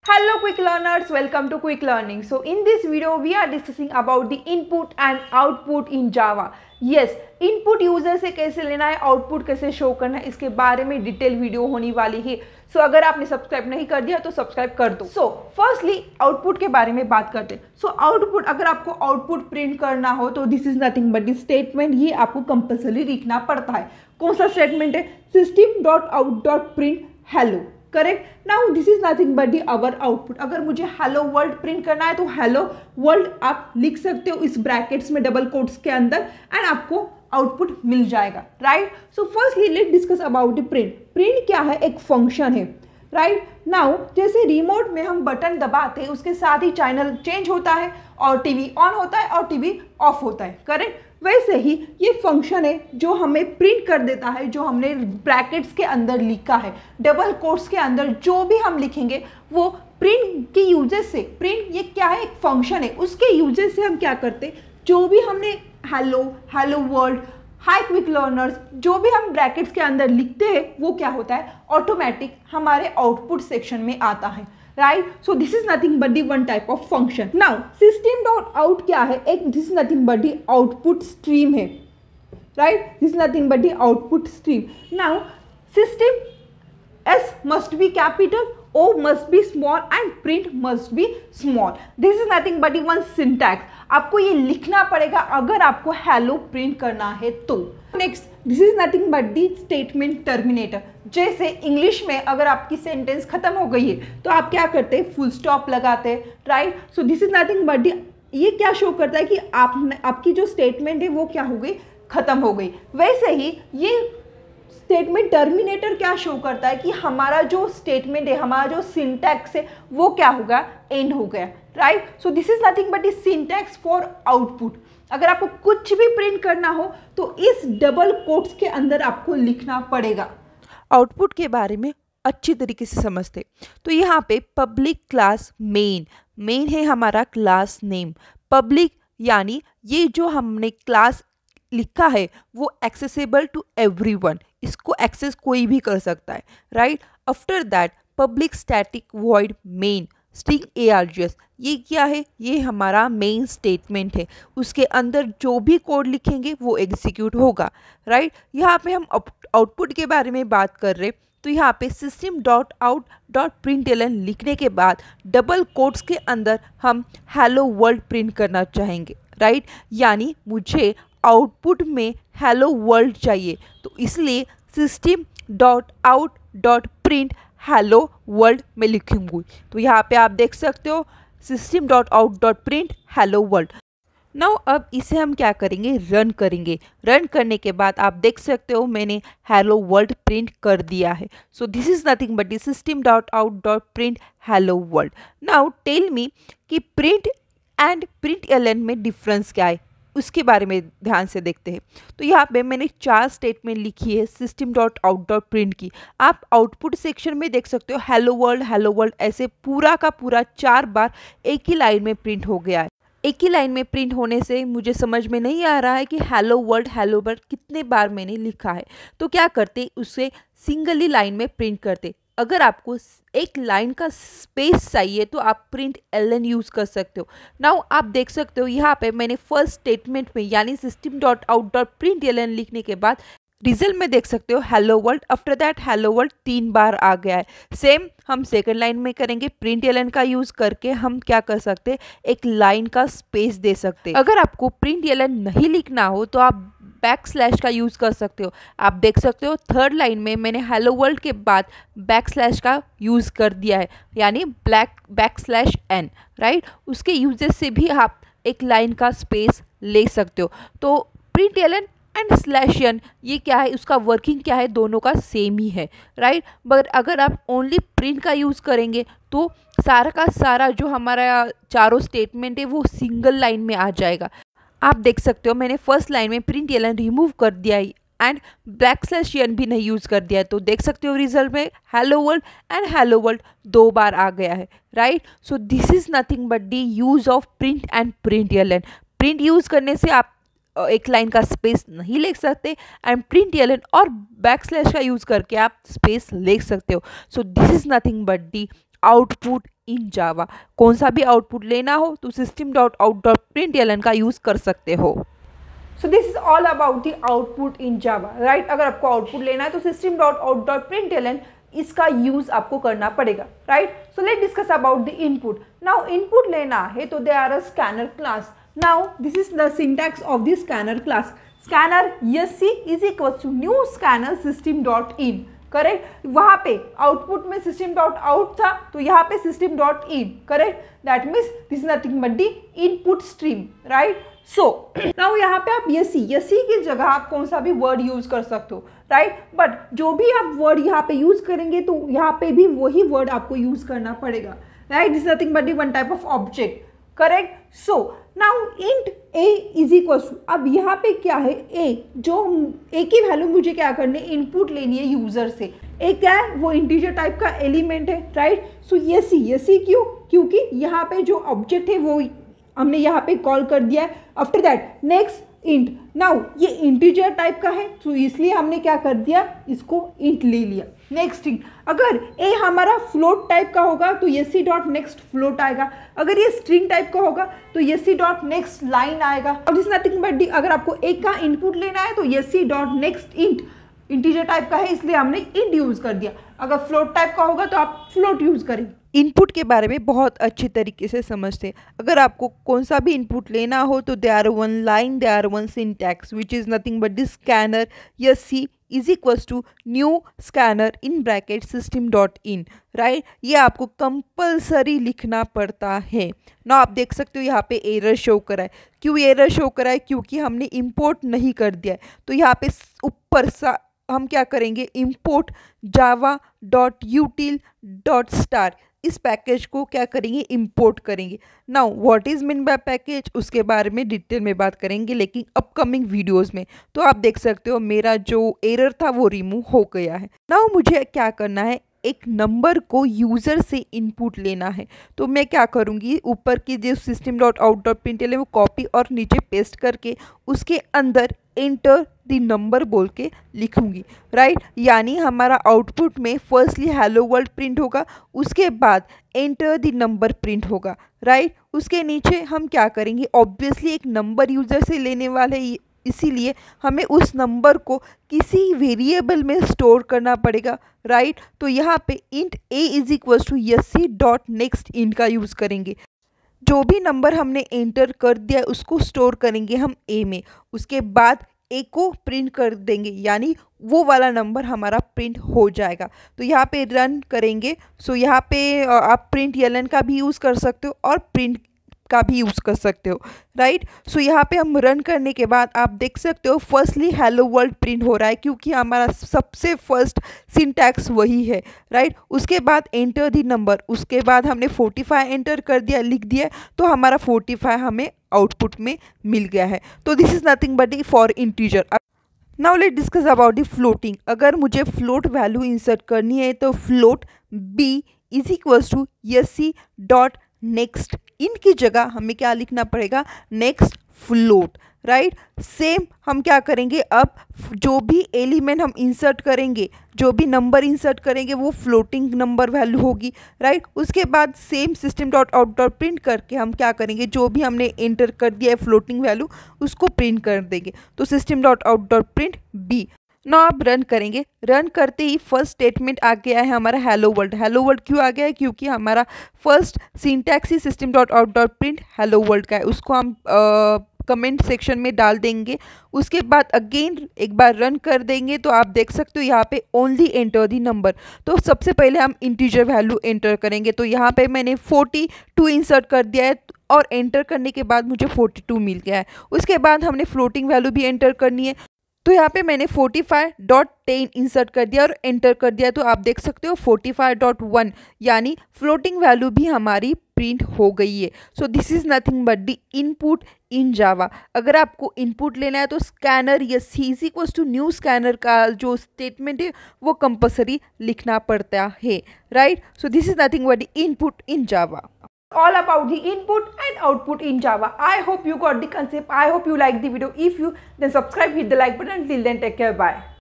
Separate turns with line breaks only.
Hello quick learners, welcome to quick learning. So in this video we are discussing about the input and output in Java. Yes, input user से कैसे लेना है, output कैसे show करना है, इसके बारे में डिटेल वीडियो होने वाली है. सो अगर आपने सब्सक्राइब नहीं कर दिया तो सब्सक्राइब कर दो. सो फर्स्टली आउटपुट के बारे में बात करते हैं. सो आउटपुट, अगर आपको आउटपुट प्रिंट करना हो तो this is nothing but the statement. ये आपको कंपल्सरी लिखना पड़ता है. कौन सा स्टेटमेंट है? System dot out dot print hello. Correct. Now this is nothing but the our output. अगर मुझे हेलो वर्ल्ड प्रिंट करना है तो हेलो वर्ल्ड आप लिख सकते हो इस ब्रैकेट्स में, डबल कोट्स के अंदर, एंड आपको आउटपुट मिल जाएगा. Right. So firstly late discuss about the print. Print क्या है? एक फंक्शन है. राइट. नाउ जैसे रिमोट में हम बटन दबाते हैं उसके साथ ही चैनल चेंज होता है और टीवी ऑन होता है और टीवी ऑफ होता है. करेक्ट. वैसे ही ये फंक्शन है जो हमें प्रिंट कर देता है जो हमने ब्रैकेट्स के अंदर लिखा है. डबल कोट्स के अंदर जो भी हम लिखेंगे वो प्रिंट के यूजर से, प्रिंट ये क्या है? एक फंक्शन है. उसके यूजर से हम क्या करते हैं, जो भी हमने hello, hello world, high quick learners, जो भी हम ब्रैकेट्स के अंदर लिखते हैं वो क्या होता है? ऑटोमेटिक हमारे आउटपुट सेक्शन में आता है. Right. So this is nothing but the one type of function. Now system dot out क्या है? एक this is nothing but the output stream है. Right. This is nothing but the output stream. Now system S must be capital, O must be small and print must be small. This is nothing but one syntax. आपको ये लिखना पड़ेगा अगर आपको hello print करना है तो. Next, this is nothing but the statement terminator. जैसे इंग्लिश में अगर आपकी सेंटेंस खत्म हो गई है तो आप क्या करते हैं? फुल स्टॉप लगाते हैं. Right. So this is nothing but दी, ये क्या शो करता है कि आपकी जो स्टेटमेंट है वो क्या हो गई? खत्म हो गई. वैसे ही ये स्टेटमेंट टर्मिनेटर क्या शो करता है कि हमारा जो स्टेटमेंट है, हमारा जो सिंटैक्स है वो क्या होगा? एंड हो गया. Right. So this is nothing but is syntax for output. अगर आपको कुछ भी प्रिंट करना हो तो इस डबल कोट्स के अंदर आपको लिखना पड़ेगा.
आउटपुट के बारे में अच्छी तरीके से समझते तो यहाँ पे पब्लिक क्लास मेन है हमारा क्लास नेम. पब्लिक यानी ये जो हमने क्लास लिखा है वो एक्सेसिबल टू एवरीवन, इसको एक्सेस कोई भी कर सकता है. Right. After that public static void main string ARGS. ये क्या है? ये हमारा मेन स्टेटमेंट है. उसके अंदर जो भी कोड लिखेंगे वो एग्जीक्यूट होगा. राइट. यहाँ पे हम आउटपुट के बारे में बात कर रहे तो यहाँ पे system dot out dot println लिखने के बाद डबल कोट्स के अंदर हम हेलो वर्ल्ड प्रिंट करना चाहेंगे. राइट. यानी मुझे आउटपुट में हेलो वर्ल्ड चाहिए तो इसलिए system dot out dot print hello world में लिखूंगी. तो यहाँ पे आप देख सकते हो system dot out dot print hello world. Now अब इसे हम क्या करेंगे? रन करेंगे. रन करने के बाद आप देख सकते हो मैंने हेलो वर्ल्ड प्रिंट कर दिया है. So this is nothing but the system dot out dot print hello world. Now tell me कि प्रिंट एंड println में डिफरेंस क्या है, उसके बारे में ध्यान से देखते हैं. तो यहाँ पे मैंने 4 स्टेटमेंट लिखी है system dot out dot print की. आप आउटपुट सेक्शन में देख सकते हो हेलो वर्ल्ड ऐसे पूरा का पूरा 4 बार एक ही लाइन में प्रिंट हो गया है. एक ही लाइन में प्रिंट होने से मुझे समझ में नहीं आ रहा है कि हेलो वर्ल्ड कितने बार मैंने लिखा है. तो क्या करते, उसे सिंगली लाइन में प्रिंट करते. अगर आपको एक लाइन का स्पेस चाहिए तो आप println यूज़ कर सकते हो. नाउ आप देख सकते हो यहाँ पे मैंने फर्स्ट स्टेटमेंट में यानी system dot out dot println लिखने के बाद रिजल्ट में देख सकते हो hello world. After that hello world 3 बार आ गया है. सेम हम सेकंड लाइन में करेंगे. println का यूज़ करके हम क्या कर सकते हैं? एक लाइन का स्पेस दे सकते हैं. अगर आपको println नहीं लिखना हो तो आप बैकस्लैश का यूज़ कर सकते हो. आप देख सकते हो थर्ड लाइन में मैंने हेलो वर्ल्ड के बाद बैकस्लैश का यूज़ कर दिया है यानी बैकस्लैश n. राइट. उसके यूजेस से भी आप एक लाइन का स्पेस ले सकते हो. तो println एंड /n ये क्या है, उसका वर्किंग क्या है? दोनों का सेम ही है. राइट. बट अगर आप ओनली प्रिंट का यूज़ करेंगे तो सारा का सारा जो हमारा चारों स्टेटमेंट है वो सिंगल लाइन में आ जाएगा. आप देख सकते हो मैंने फर्स्ट लाइन में println रिमूव कर दिया है एंड /n भी नहीं यूज़ कर दिया है. तो देख सकते हो रिजल्ट में hello world and hello world 2 बार आ गया है. Right. So this is nothing but the use of print and println. Print use करने से आप एक लाइन का स्पेस नहीं ले सकते एंड println और बैकस्लैश का यूज़ करके आप स्पेस ले सकते हो. So this is nothing but the output in Java. कौन सा भी आउटपुट लेना हो तो system.out.println का यूज़ कर सकते हो।
So this is all about the output in Java, right. अगर आपको आउटपुट लेना है तो system.out.println इसका यूज आपको करना पड़ेगा, right. So let discuss about the input. Now input लेना है तो there are a scanner class. Now this is the syntax of the scanner class. Scanner SC is equal to new scanner system.in, correct. वहाँ पे output में system.out था तो यहाँ पे system.in, correct. That means this is nothing but the input stream, right. So now यहाँ पे आप SC की जगह आप कौन सा भी वर्ड यूज कर सकते हो, राइट। बट जो भी आप वर्ड यहाँ पे यूज करेंगे तो यहाँ पे भी वही वर्ड आपको यूज करना पड़ेगा, right. This is nothing but the one type of object, correct. So now int a is equal to, अब यहाँ पे क्या है a, जो a की वैल्यू मुझे क्या करनी है, इनपुट लेनी है यूजर से। a क्या है, वो इंटीजर टाइप का एलिमेंट है, राइट। सो SC क्यों, क्योंकि यहाँ पे जो ऑब्जेक्ट है वो हमने यहाँ पे कॉल कर दिया है। After that next int, now ये इंटीजर टाइप का है तो इसलिए हमने क्या कर दिया, इसको इंट ले लिया। नेक्स्ट थिंग, अगर ए हमारा फ्लोट टाइप का होगा तो SC डॉट नेक्स्ट फ्लोट आएगा। अगर ये स्ट्रिंग टाइप का होगा तो SC डॉट नेक्स्ट लाइन आएगा। और दिस नथिंग बट अगर आपको एक का इनपुट लेना है तो SC dot next int, integer type का है इसलिए हमने इंट यूज कर दिया। अगर फ्लोट टाइप का होगा तो आप फ्लोट यूज करेंगे।
इनपुट के बारे में बहुत अच्छी तरीके से समझते हैं। अगर आपको कौन सा भी इनपुट लेना हो तो there are one line, there are one syntax which is nothing but this scanner SC is equals to new scanner in bracket system.in, right. ये आपको कंपलसरी लिखना पड़ता है ना। आप देख सकते हो यहाँ पे एरर शो करा है। क्यों एरर शो करा है, क्योंकि हमने इंपोर्ट नहीं कर दिया है। तो यहाँ पे ऊपर सा हम क्या करेंगे, इंपोर्ट java.util.star इस पैकेज को क्या करेंगे, इंपोर्ट करेंगे। Now what is mean by package, उसके बारे में डिटेल में बात करेंगे लेकिन अपकमिंग वीडियोस में। तो आप देख सकते हो मेरा जो एरर था वो रिमूव हो गया है। नाउ मुझे क्या करना है, एक नंबर को यूज़र से इनपुट लेना है। तो मैं क्या करूँगी, ऊपर की जो system.out.println वो कॉपी और नीचे पेस्ट करके उसके अंदर एंटर द नंबर बोल के लिखूंगी, राइट। यानी हमारा आउटपुट में फर्स्टली हेलो वर्ल्ड प्रिंट होगा, उसके बाद एंटर द नंबर प्रिंट होगा, राइट। उसके नीचे हम क्या करेंगे, ऑब्वियसली एक नंबर यूज़र से लेने वाले इसीलिए हमें उस नंबर को किसी वेरिएबल में स्टोर करना पड़ेगा, राइट। तो यहाँ पे int a is equal to SC dot next int का यूज़ करेंगे। जो भी नंबर हमने एंटर कर दिया है उसको स्टोर करेंगे हम a में, उसके बाद a को प्रिंट कर देंगे यानी वो वाला नंबर हमारा प्रिंट हो जाएगा। तो यहाँ पे रन करेंगे। सो यहाँ पे आप प्रिंट ln का भी यूज़ कर सकते हो और प्रिंट का भी यूज़ कर सकते हो, राइट। सो यहाँ पे हम रन करने के बाद आप देख सकते हो फर्स्टली हेलो वर्ल्ड प्रिंट हो रहा है क्योंकि हमारा सबसे फर्स्ट सिंटैक्स वही है, राइट। उसके बाद एंटर द नंबर, उसके बाद हमने 45 एंटर कर दिया, लिख दिया, तो हमारा 45 हमें आउटपुट में मिल गया है। तो this is nothing but for integer. Now let discuss about the floating. अगर मुझे फ्लोट वैल्यू इंसर्ट करनी है तो float b is equals to SC dot next, इनकी जगह हमें क्या लिखना पड़ेगा, नेक्स्ट फ्लोट, राइट। सेम हम क्या करेंगे, अब जो भी एलिमेंट हम इंसर्ट करेंगे, जो भी नंबर इंसर्ट करेंगे वो फ्लोटिंग नंबर वैल्यू होगी, राइट। उसके बाद सेम system.out.print करके हम क्या करेंगे, जो भी हमने एंटर कर दिया है फ्लोटिंग वैल्यू उसको प्रिंट कर देंगे। तो system.out.print b। ना आप रन करेंगे, रन करते ही फर्स्ट स्टेटमेंट आ गया है हमारा हेलो वर्ल्ड। हेलो वर्ल्ड क्यों आ गया है, क्योंकि हमारा फर्स्ट सिंटैक्स ही system.out.print हेलो वर्ल्ड का है, उसको हम कमेंट सेक्शन में डाल देंगे। उसके बाद अगेन एक बार रन कर देंगे तो आप देख सकते हो यहाँ पे ओनली एंटर दी नंबर। तो सबसे पहले हम इंटीजर वैल्यू एंटर करेंगे। तो यहाँ पे मैंने 42 इंसर्ट कर दिया है और एंटर करने के बाद मुझे 42 मिल गया है। उसके बाद हमने फ्लोटिंग वैल्यू भी एंटर करनी है। तो यहाँ पे मैंने 45.10 इंसर्ट कर दिया और एंटर कर दिया। तो आप देख सकते हो 45.1 यानी फ्लोटिंग वैल्यू भी हमारी प्रिंट हो गई है। So this is nothing but the input in Java. अगर आपको इनपुट लेना है तो स्कैनर या C is equals to new scanner का जो स्टेटमेंट है वो कंपलसरी लिखना पड़ता है, right. So this is nothing but the input in Java.
All about the input and output in Java. I hope you got the concept. I hope you like the video. If you, then subscribe, hit the like button. Till then, take care. Bye.